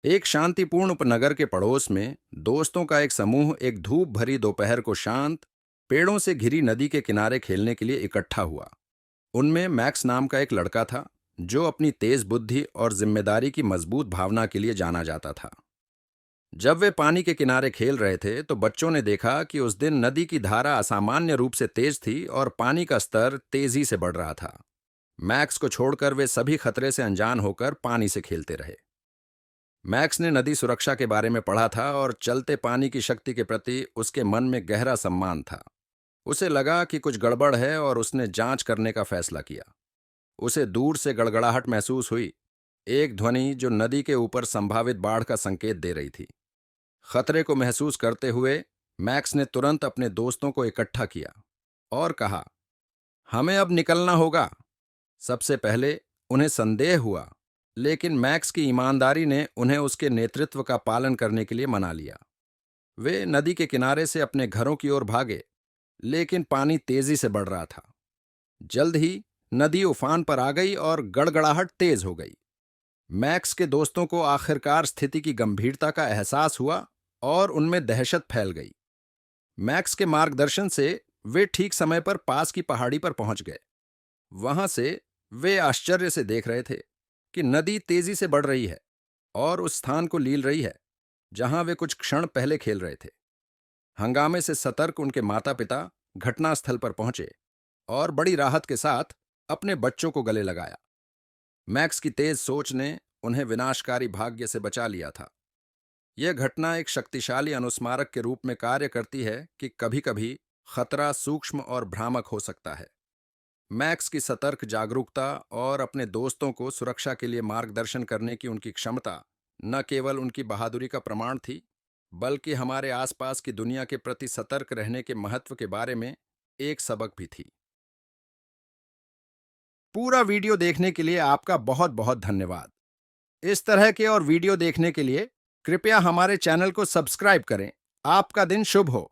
एक शांतिपूर्ण उपनगर के पड़ोस में दोस्तों का एक समूह एक धूप भरी दोपहर को शांत पेड़ों से घिरी नदी के किनारे खेलने के लिए इकट्ठा हुआ। उनमें मैक्स नाम का एक लड़का था, जो अपनी तेज बुद्धि और जिम्मेदारी की मजबूत भावना के लिए जाना जाता था। जब वे पानी के किनारे खेल रहे थे तो बच्चों ने देखा कि उस दिन नदी की धारा असामान्य रूप से तेज थी और पानी का स्तर तेजी से बढ़ रहा था। मैक्स को छोड़कर वे सभी खतरे से अनजान होकर पानी से खेलते रहे। मैक्स ने नदी सुरक्षा के बारे में पढ़ा था और चलते पानी की शक्ति के प्रति उसके मन में गहरा सम्मान था। उसे लगा कि कुछ गड़बड़ है और उसने जांच करने का फैसला किया। उसे दूर से गड़गड़ाहट महसूस हुई, एक ध्वनि जो नदी के ऊपर संभावित बाढ़ का संकेत दे रही थी। खतरे को महसूस करते हुए मैक्स ने तुरंत अपने दोस्तों को इकट्ठा किया और कहा, हमें अब निकलना होगा। सबसे पहले उन्हें संदेह हुआ, लेकिन मैक्स की ईमानदारी ने उन्हें उसके नेतृत्व का पालन करने के लिए मना लिया। वे नदी के किनारे से अपने घरों की ओर भागे, लेकिन पानी तेजी से बढ़ रहा था। जल्द ही नदी उफान पर आ गई और गड़गड़ाहट तेज हो गई। मैक्स के दोस्तों को आखिरकार स्थिति की गंभीरता का एहसास हुआ और उनमें दहशत फैल गई। मैक्स के मार्गदर्शन से वे ठीक समय पर पास की पहाड़ी पर पहुंच गए। वहां से वे आश्चर्य से देख रहे थे कि नदी तेजी से बढ़ रही है और उस स्थान को लील रही है जहां वे कुछ क्षण पहले खेल रहे थे। हंगामे से सतर्क उनके माता पिता घटनास्थल पर पहुंचे और बड़ी राहत के साथ अपने बच्चों को गले लगाया। मैक्स की तेज सोच ने उन्हें विनाशकारी भाग्य से बचा लिया था। यह घटना एक शक्तिशाली अनुस्मारक के रूप में कार्य करती है कि कभी-कभी खतरा सूक्ष्म और भ्रामक हो सकता है। मैक्स की सतर्क जागरूकता और अपने दोस्तों को सुरक्षा के लिए मार्गदर्शन करने की उनकी क्षमता न केवल उनकी बहादुरी का प्रमाण थी, बल्कि हमारे आसपास की दुनिया के प्रति सतर्क रहने के महत्व के बारे में एक सबक भी थी। पूरा वीडियो देखने के लिए आपका बहुत बहुत धन्यवाद। इस तरह के और वीडियो देखने के लिए कृपया हमारे चैनल को सब्सक्राइब करें। आपका दिन शुभ हो।